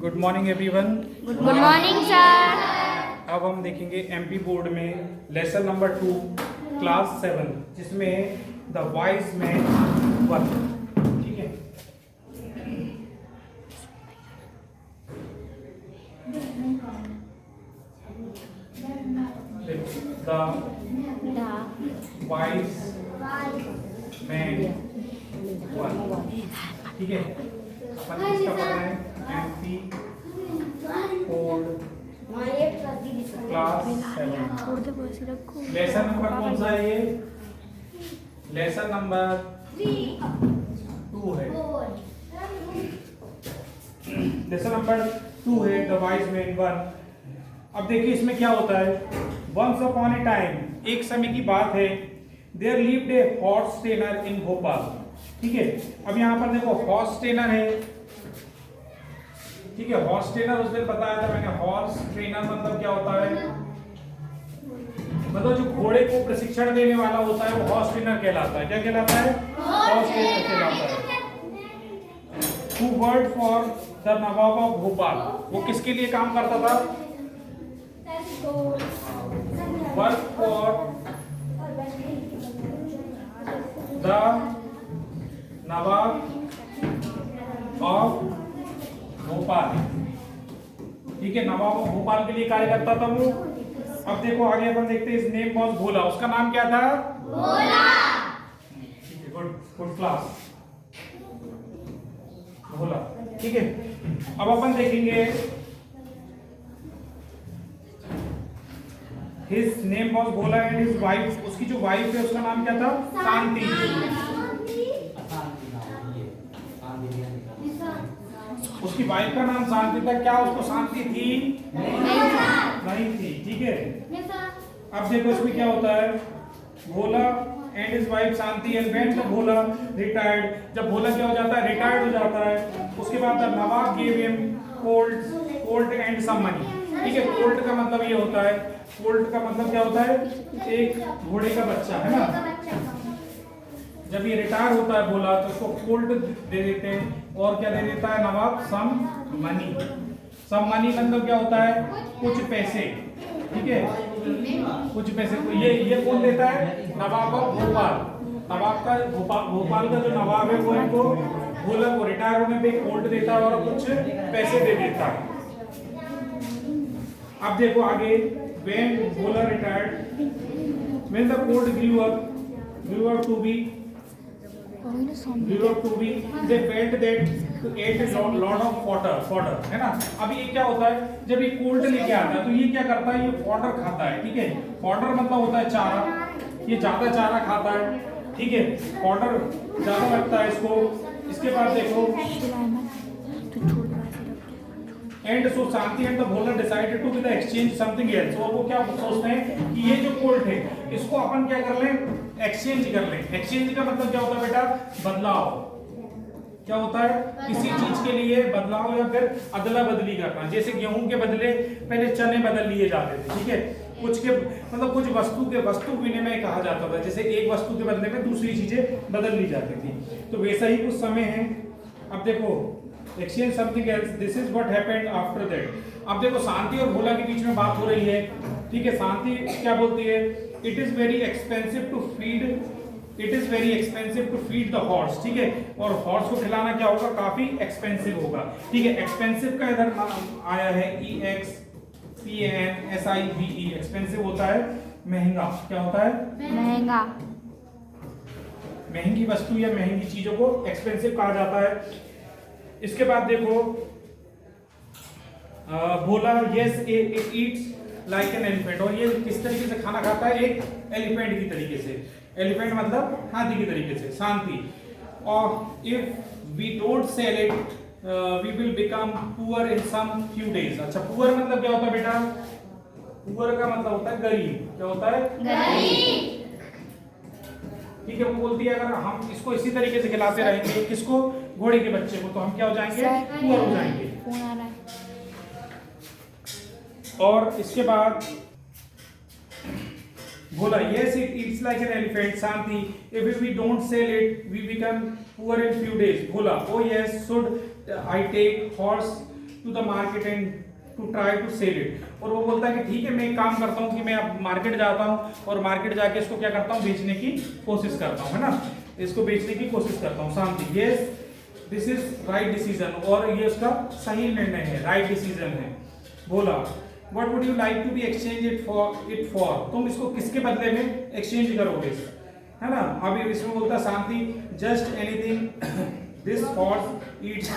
Good morning everyone. Good morning sir. अब हम देखेंगे एमपी बोर्ड में लेसन नंबर 2 क्लास 7 जिसमें द वाइज मैन वन। ठीक है, द वाइज मैन वन। ठीक है, अपन इसका पढ़ना है MP board class 7। Lesson number कौन सा है ये? लेसन नंबर 2 है। लेसन नंबर 2 है द वाइज मैन वन। अब देखिए इसमें क्या होता है। वंस अपॉन ए टाइम, एक समय की बात है, there lived a horse trainer in Bhopal. ठीक है, अब यहाँ पर देखो हॉर्स ट्रेनर है। ठीक है, हॉर्स ट्रेनर उस दिन बताया था मैंने। हॉर्स ट्रेनर मतलब क्या होता है? मतलब जो घोड़े को प्रशिक्षण देने वाला होता है वो हॉर्स ट्रेनर कहलाता है। क्या कहलाता है? हॉर्स ट्रेनर कहलाता है। Who worked for the Nawab of Bhopal, वो किसके लिए काम करता था? Work for the Nawab of Bhopal. ठीक है, नवाब ऑफ भोपाल के लिए कार्य करता था वो। अब देखो आगे अपन देखते हैं। इस नेम वॉज भोला। उसका नाम क्या था? भोला। ठीक है, गुड गुड क्लास, भोला। ठीक है, अब अपन देखेंगे his name was Bhola and his wife, उसकी जो वाइफ है उसका नाम क्या था? शांति। उसकी वाइफ का नाम शांति था। क्या उसको शांति थी? नहीं थी। ठीक है, अब देखो इसमें क्या होता है। Bhola and his wife Shanti and when the Bhola retired, जब भोला क्या हो जाता है? रिटायर्ड हो जाता है। उसके बाद the nawab give him colt and some money. ठीक है, कोल्ट का मतलब ये होता है, कोल्ट का मतलब क्या होता है? एक घोड़े का बच्चा, है ना। जब ये रिटायर होता है भोला तो उसको कोल्ट दे देते हैं। और क्या दे देता है नवाब? Some money. सम मनी मतलब क्या होता है? कुछ पैसे। ठीक है, कुछ पैसे। तो ये कौन देता है? नवाब ऑफ भोपाल। नवाब का भोपाल का जो नवाब है वो इनको भोला को रिटायर होने पे कोल्ट देता है और कुछ पैसे दे देता है। अब देखो आगे, when Bhola retired, when the colt grew up to be, they felt that to eat a lot of fodder, है ना। अब ये क्या होता है? जब ये कोल्ट लेके आता है तो ये क्या करता है? ये फॉडर खाता है। ठीक है, फॉडर मतलब होता है चारा। ये ज्यादा चारा खाता है। ठीक है, फॉडर ज्यादा लगता है इसको। इसके बाद देखो and so Shanti and the Bhola decided to with exchange something else. और वो क्या सोचते हैं कि ये जो कोल्ट है इसको अपन क्या कर लें? एक्सचेंज कर लें। एक्सचेंज का मतलब क्या होता है बेटा? बदलाव। क्या होता है? किसी चीज के लिए बदलाव या फिर अदला बदली करना। जैसे गेहूं के बदले पहले चने बदल लिए जाते थे। ठीक है, कुछ के मतलब कुछ वस्तु विनिमय कहा जाता था। जैसे एक वस्तु के बदले में दूसरी चीजें बदल ली जाती थी। तो वैसा ही कुछ समय है। अब देखो exchange something else, this is what happened after that. अब देखो शांति और भोला के बीच में बात हो रही है। ठीक है, शांति क्या बोलती है? It is very expensive to feed the horse. ठीक है, और हॉर्स को खिलाना क्या होगा? काफी एक्सपेंसिव होगा। ठीक है, एक्सपेंसिव का इधर आया है EXPENSIVE। एक्सपेंसिव होता है महंगा। क्या होता है? महंगा। महंगी वस्तु या महंगी चीजों को एक्सपेंसिव कहा जाता है। इसके बाद देखो Bhola yes it eats like an elephant. और ये किस तरीके से खाना खाता है? एक एलिफेंट की तरीके से। एलिफेंट मतलब हाथी की तरीके से। शांति और if we don't sell it we will become poor in some few days. अच्छा, पुअर मतलब क्या होता है बेटा? पुअर का मतलब होता है गरीब। क्या होता है? गरीब। ठीक है, वो बोलती है अगर हम इसको इसी तरीके से खिलाते रहेंगे, किसको? घोड़े के बच्चे को, तो हम क्या हो जाएंगे? पुअर हो जाएंगे। और इसके बाद बोला yes it eats like an elephant Shanti if we don't sell it we become poor in few days बोला oh yes should I take horse to the market and to try to sell it. और वो बोलता है कि ठीक है, मैं एक काम करता हूँ कि मैं अब मार्केट जाता हूँ और मार्केट जाके इसको क्या करता हूँ, बेचने की कोशिश करता हूँ, है ना, इसको बेचने की कोशिश करता हूँ। Shanti, yes this is right decision, और ये उसका सही निर्णय है, राइट डिसीजन है। बोला what would you like to be exchange it for, तुम इसको किसके बदले में एक्सचेंज करोगे, है ना। अभी इसमें बोलता Shanti just anything this horse eats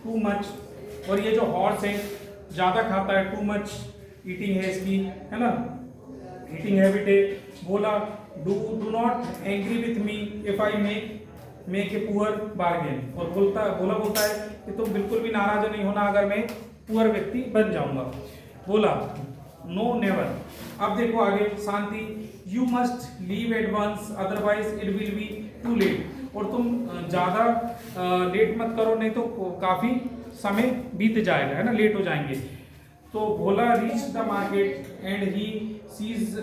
too much, और ये जो हॉर्स है ज्यादा खाता है, टू मच ईटिंग है इसकी, है ना, ईटिंग हैबिट है। बोला do not angry with me if I make a poor bargain, और बोलता है कि तुम बिल्कुल भी नाराज नहीं होना अगर मैं पुअर व्यक्ति बन जाऊंगा। बोला नो नेवर। अब देखो आगे, Shanti you must leave at once otherwise it will be too late, और तुम ज्यादा लेट मत करो, नहीं तो काफी समय बीत जाएगा, है ना, लेट हो जाएंगे। तो Bhola reach the market and he sees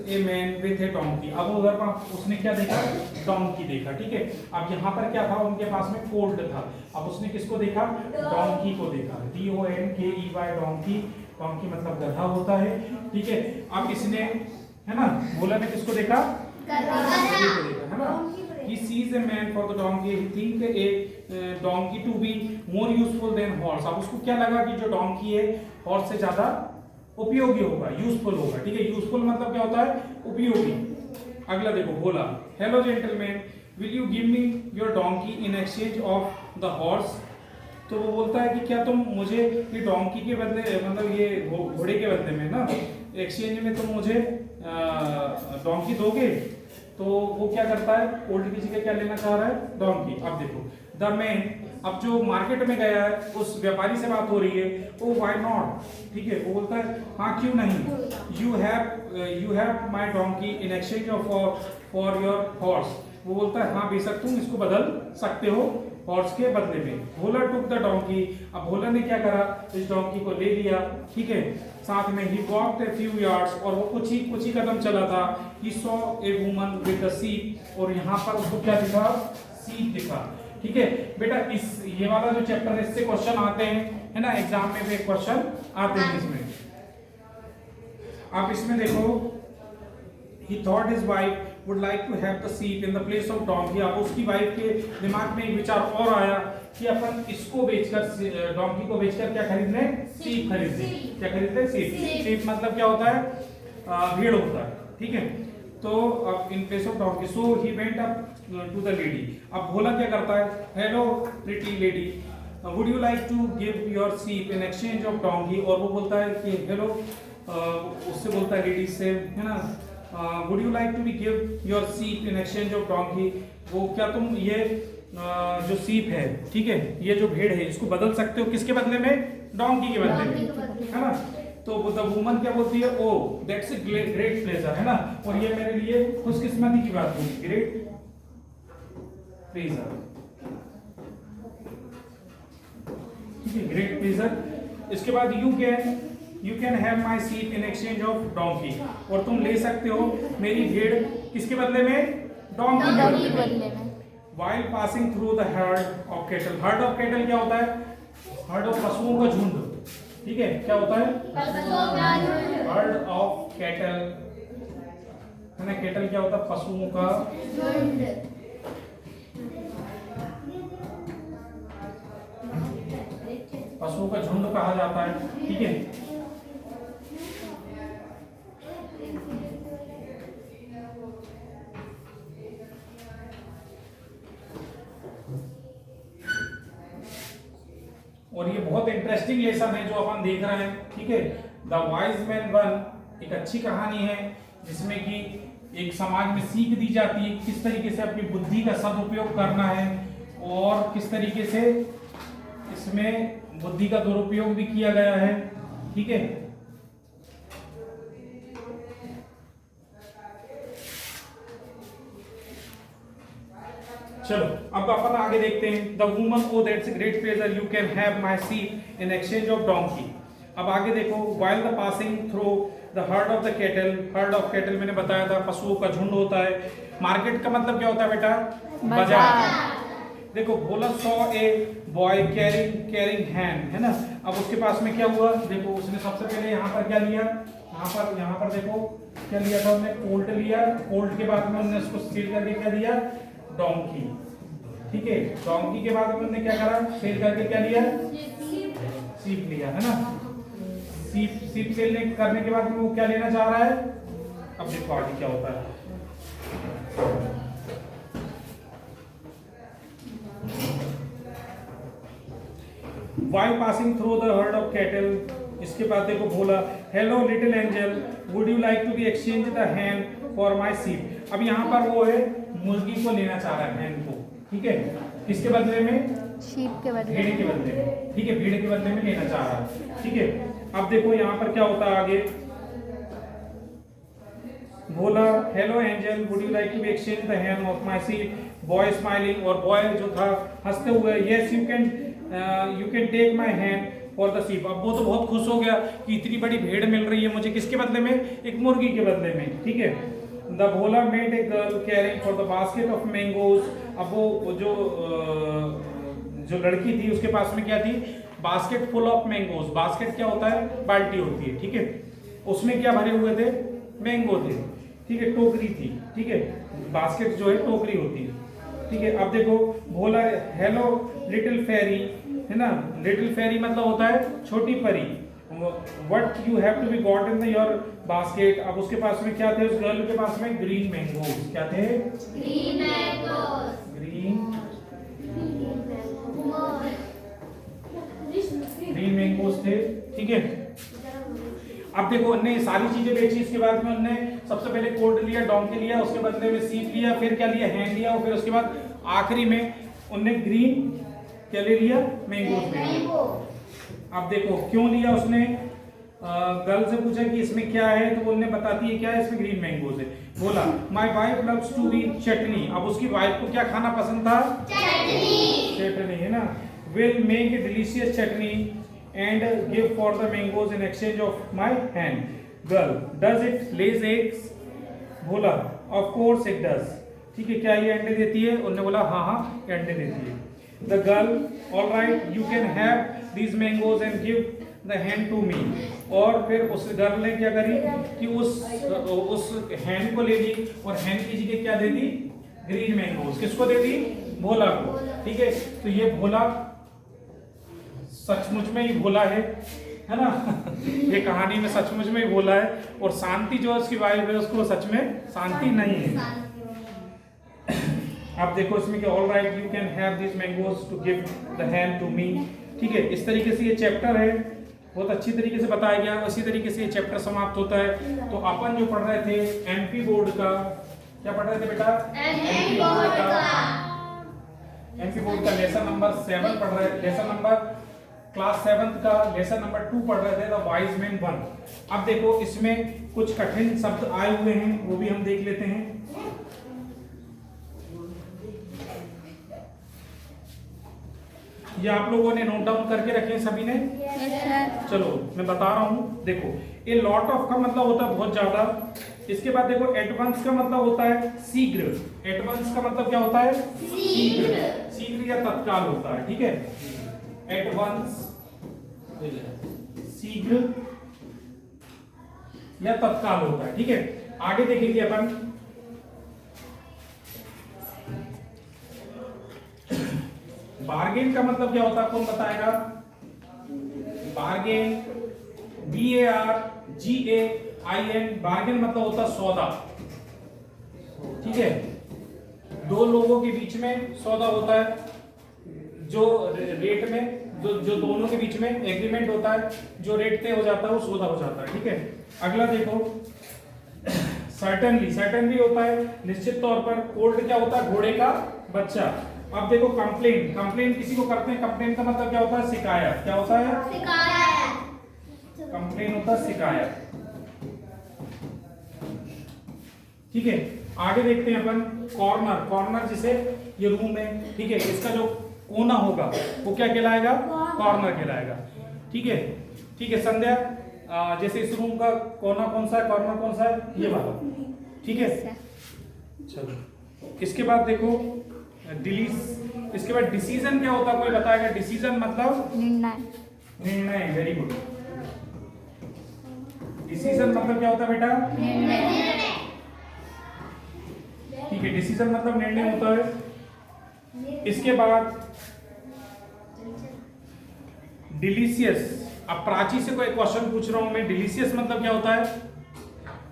a man with a donkey. अब उधर पर उसने क्या देखा, डोंकी देखा, ठीक है। अब यहाँ पर क्या था, उनके पास में कोल्ड था, अब उसने किसको देखा, डोंकी को देखा, DONKEY डोंकी, डोंकी मतलब गधा होता है, ठीक है। अब इसने, है ना, भोला ने किसको देखा, गधे को देखा, है ना। He sees a man for the donkey. He think a donkey to be more useful than horse. अब उसको क्या लगा कि जो donkey है horse से ज्यादा उपयोगी होगा, यूजफुल होगा, ठीक है। यूजफुल मतलब क्या होता है, उपयोगी। अगला देखो, बोला hello gentleman will you give me your donkey in exchange of the horse. तो वो बोलता है कि क्या तुम मुझे ये डोंकी के बदले, मतलब ये घोड़े के बदले में ना, एक्सचेंज में तुम मुझे डोंकी दोगे। तो वो क्या करता है, ओल्ड किसी का क्या लेना चाह रहा है, डोंकी। अब देखो द मैन, अब जो मार्केट में गया है उस व्यापारी से बात हो रही है, ओ व्हाई नॉट, ठीक है। वो बोलता है हाँ क्यों नहीं, you have my donkey in exchange of for your horse. वो बोलता है हाँ बेशक तुम इसको बदल सकते हो हॉर्स के बदले में। भोला टुक द डोंकी, अब भोला ने क्या करा, इस डोंकी को ले लिया, ठीक है। साथ में ही वॉक्ड ए फ्यू यार्ड्स, और वो कुछ ही कदम चला था। He saw a woman with a सीप, और यहाँ पर उसको क्या दिखा, सीप दिखा, ठीक है। बेटा इस ये वाला जो चैप्टर है इससे क्वेश्चन आते हैं, है ना, एग्जाम में भी क्वेश्चन आते हैं इसमें। आप इसमें देखो, ही thought his wife would like to have the sheep in the place of donkey। अब उसकी वाइफ के दिमाग में एक विचार और आया कि अपन इसको बेचकर, डोंकी को बेचकर क्या खरीदने, सीप खरीदने। क्या खरीदते, सीप। सीप मतलब क्या होता है, भेड़ होता है, ठीक है। तो अब in place of donkey, so he went up to the lady. अब भोला क्या करता है, hello pretty lady would you like to give your sheep in exchange of donkey. और वो बोलता है कि हेलो, उससे बोलता है लेडीज से, है ना, would you like to be give your sheep in exchange of donkey. वो क्या तुम ये जो सीप है, ठीक है, ये जो भेड़ है इसको बदल सकते हो किसके बदले में, डोंकी के बदले में, है ना। तो द वुमन क्या बोलती है, ओ दैट्स ए ग्रेट प्लेजर, है ना, और ये मेरे लिए खुशकिस्मती की बात होगी, ग्रेट प्लेजर, ठीक है, ग्रेट प्लेजर। इसके बाद यू कैन हैव माई सीप इन एक्सचेंज ऑफ डोंकी, और तुम ले सकते हो मेरी भेड़ किसके बदले में, डोंकी के बदले में। While passing through the herd of cattle, herd of cattle क्या होता है, herd of पशुओं का झुंड, ठीक है, क्या होता है, herd of cattle, है ना। cattle क्या होता है, पशुओं का झुंड, पशुओं का झुंड कहा जाता है, ठीक है। और ये बहुत इंटरेस्टिंग लेसन है जो अपन देख रहे हैं, ठीक है। द वाइज मैन वन एक अच्छी कहानी है जिसमें कि एक समाज में सीख दी जाती है किस तरीके से अपनी बुद्धि का सदुपयोग करना है और किस तरीके से इसमें बुद्धि का दुरुपयोग भी किया गया है, ठीक है। चलो अब अपन आगे देखते हैं। The woman, O that's a great pleasure, you can have my सीप इन एक्सचेंज ऑफ डोंकी। अब आगे देखो, while the passing through the heard of the cattle, heard of cattle मैंने बताया था पशुओं का झुंड होता है। मार्केट का मतलब क्या होता है बेटा, बाजार। देखो भोला सॉ ए बॉय कैरिंग हैन, है ना। अब उसके पास में क्या हुआ, देखो उसने सबसे पहले यहाँ पर क्या लिया, यहाँ पर देखो क्या लिया था उसने, कोल्ट लिया। कोल्ट के बाद में उन्होंने उसको सील करके क्या दिया, डोंकी। ठीक है, डोंकी के बाद में उन्होंने क्या करा, सील करके क्या लिया, सीप लिया, है ना। सीप सेल करने के बाद में वो क्या लेना चाह रहा है, अब देखो आगे क्या होता है। While passing through the herd of cattle, इसके बाद देखो बोला, hello little angel, would you like to be exchange the hen for my sheep. अब यहाँ पर वो है मुर्गी को लेना चाह रहा है, हैन को, ठीक है। किसके बदले में, शीप के बदले, भेड़ के बदले में, ठीक है, भेड़ के बदले में लेना चाह रहा है, ठीक है। अब देखो यहाँ पर क्या होता है आगे, बोला hello angel, would you like to be exchange the hen of my sheep. Boy smiling, और बॉय जो था हंसते हुए, yes you can take my hand for the sheep. अब वो तो बहुत खुश हो गया कि इतनी बड़ी भेड़ मिल रही है मुझे, किसके बदले में, एक मुर्गी के बदले में, ठीक है। The Bhola made a girl carrying for the basket of mangoes. अब वो जो लड़की थी उसके पास में क्या थी, basket full of mangoes. Basket क्या होता है, बाल्टी होती है, ठीक है। उसमें क्या भरे हुए थे, मैंगो थे, ठीक है, टोकरी थी, ठीक है। बास्केट जो है टोकरी होती है, ठीक है। अब देखो बोला हेलो लिटिल फेरी, है ना। लिटिल फेरी मतलब होता है छोटी परी। What you have to be got in your basket. अब उसके पास में क्या थे, उस गर्ल के पास में ग्रीन मैंगोज। क्या थे, ग्रीन मैंगोज, ग्रीन मैंगोज थे, ठीक है। अब देखो उन्होंने सारी चीजें बेची, इसके बाद में उन्होंने सबसे पहले कोल्ट लिया, डोंकी लिया, उसके बदले में सीप लिया, फिर क्या लिया, हैंड लिया, और फिर उसके बाद आखिरी में उन्होंने ग्रीन क्या ले लिया, मैंगोज ले लिया। अब देखो क्यों लिया उसने, गर्ल से पूछा कि इसमें क्या है, तो उन्होंने बताती है क्या है, इसमें ग्रीन मैंगोज है। बोला my wife loves to be chutney. अब उसकी वाइफ को क्या खाना पसंद था, चटनी, है ना। Will make a delicious chutney and give for the mangoes in exchange of my hand. Girl, does it lays eggs? बोला of course it does. ठीक है, क्या ये अंडे देती है, उन्होंने बोला हाँ हाँ ये अंडे देती है। The girl, all right, you can have these mangoes and give the hand to me. और फिर उस गर्ल ने क्या करी कि उस हैंड को ले ली और हैंड की जगह क्या दे दी, ग्रीन मैंगोज। किसको दे दी, भोला को, ठीक है। तो ये भोला सचमुच में ही भोला है ना। ये कहानी में सचमुच में ही भोला है, और शांति जो उसकी वाइफ है उसको सच में शांति नहीं है। अब देखो इसमें कि all right you can have this mangoes to give the hand to me, ठीक है। इस तरीके से ये चैप्टर है, बहुत अच्छी तरीके से बताया गया। इसी तरीके से ये चैप्टर समाप्त होता है। तो अपन जो पढ़ रहे थे एमपी बोर्ड का, क्या पढ़ रहे थे बेटा, एमपी बोर्ड का लेसन नंबर 7 पढ़ रहे, लेसन नंबर क्लास 7 का लेसन नंबर 2 पढ़ रहे थे, द वाइज मैन 1। अब देखो इसमें कुछ कठिन शब्द आए हुए हैं, वो भी हम देख लेते हैं। ये आप लोगों ने नोट डाउन करके रखे हैं सभी ने? चलो मैं बता रहा हूं, देखो ए लॉट ऑफ का मतलब होता है बहुत ज्यादा। इसके बाद देखो एडवांस का मतलब होता है शीघ्र। एडवांस का मतलब क्या होता है, शीघ्र, शीघ्र या तत्काल होता है, ठीक है। एडवांस शीघ्र या तत्काल होता है, ठीक है। आगे देखेंगे अपन, बार्गेन का मतलब क्या होता है, कौन बताएगा? बार्गेन, BARGAIN, बार्गेन मतलब होता है सौदा, ठीक है। दो लोगों के बीच में सौदा होता है, जो रेट में जो दोनों के बीच में एग्रीमेंट होता है, जो रेट तय हो जाता है वो सौदा हो जाता है, ठीक है। अगला देखो सर्टेनली, सर्टेनली होता है निश्चित तौर पर। कोल्ट क्या होता है, घोड़े का बच्चा। अब देखो कंप्लेन, कंप्लेन किसी को करते हैं, कंप्लेन का मतलब क्या होता है, शिकायत। क्या होता है, शिकायत। कंप्लेन होता है शिकायत, ठीक है। आगे देखते हैं अपन कॉर्नर, कॉर्नर जिसे ये रूम है, ठीक है, इसका जो कोना होगा वो क्या कहलाएगा, कॉर्नर कहलाएगा, ठीक है। ठीक है संध्या, जैसे इस रूम का कोना कौन सा है, कॉर्नर कौन सा है, ये वाला, ठीक है। चलो इसके बाद देखो इसके बाद डिसीजन क्या होता है, कोई बताएगा? डिसीजन मतलब निर्णय। निर्णय। Very good. डिसीजन मतलब क्या होता है बेटा? ठीक है, डिसीजन मतलब निर्णय होता है। इसके बाद डिलीशियस। अब प्राची से कोई क्वेश्चन पूछ रहा हूं मैं, डिलीशियस मतलब क्या होता है?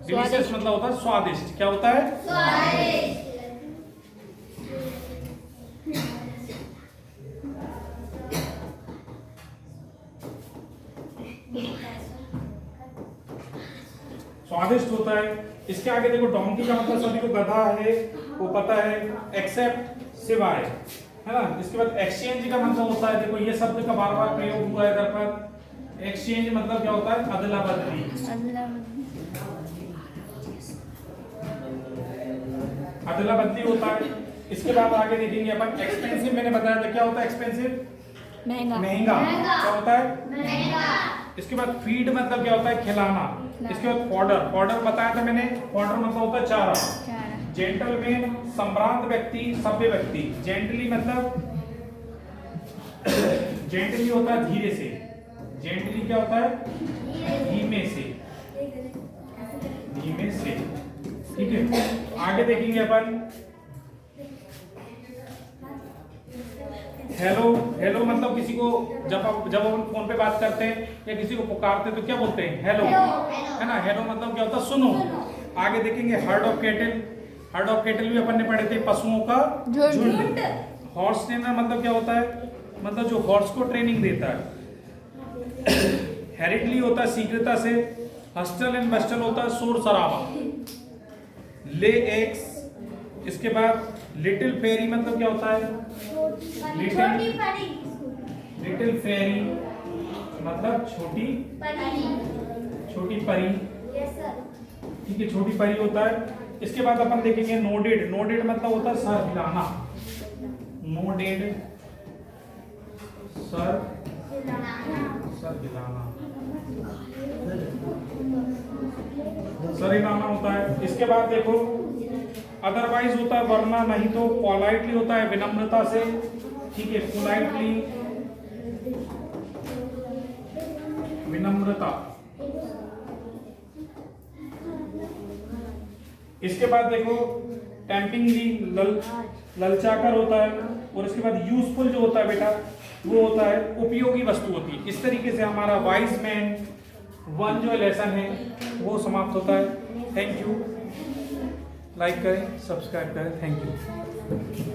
डिलीशियस मतलब होता है स्वादिष्ट। क्या होता है? स्वादिष्ट। स्वादिष्ट होता है। इसके आगे देखो, डोंकी का मतलब सभी को गधा है, वो पता है, एक्सेप्ट सिवाय, है ना। इसके बाद एक्सचेंज का मतलब होता है, देखो ये शब्द का बार बार प्रयोग हुआ है इधर पर। एक्सचेंज मतलब क्या होता है? अदला बदली। अदला बदली होता है। इसके बाद आगे देखेंगे अपन एक्सपेंसिव। मैंने बताया था क्या होता है एक्सपेंसिव? महंगा। महंगा। क्या होता है? महंगा। इसके बाद फीड मतलब क्या होता है? खिलाना। इसके बाद फॉडर। फॉडर बताया था मैंने, फॉडर मतलब होता है चारा। जेंटलमैन संभ्रांत व्यक्ति, सभ्य व्यक्ति। जेंटली मतलब जेंटली होता है धीरे से। जेंटली क्या होता है? धीमे से। धीमे से। ठीक है, आगे देखेंगे अपन हेलो। हेलो मतलब किसी को जब अपन फोन पे बात करते हैं या किसी को पुकारते हैं तो क्या बोलते हैं? हेलो, है ना। हेलो मतलब क्या होता है? सुनो। आगे देखेंगे heard of cattle. Heard of cattle भी अपन ने पढ़े थे, पशुओं का झुंड। हॉर्स ट्रेनर मतलब क्या होता है? मतलब जो हॉर्स को ट्रेनिंग देता है। हेरिडली होता है शीघ्रता से। हस्टल एंड बस्टल होता है शोर शराबा। ले एक्स। इसके बाद लिटिल फेरी मतलब क्या होता है? लिटिल फेरी मतलब छोटी परी। ठीक है, छोटी परी होता है। इसके बाद अपन देखेंगे नोडेड। नोडेड मतलब होता है सर हिलाना। नोडेड सर हिलाना। सर हिलाना होता है। इसके बाद देखो अदरवाइज होता है वरना, नहीं तो। पोलाइटली होता है विनम्रता से। ठीक है, पोलाइटली विनम्रता। इसके बाद देखो टेम्पिंगली ललचाकर होता है। और इसके बाद यूजफुल जो होता है बेटा, वो होता है उपयोगी वस्तु होती है। इस तरीके से हमारा वाइज मैन 1 जो लेसन है वो समाप्त होता है। Thank you. लाइक करें, सब्सक्राइब करें। Thank you.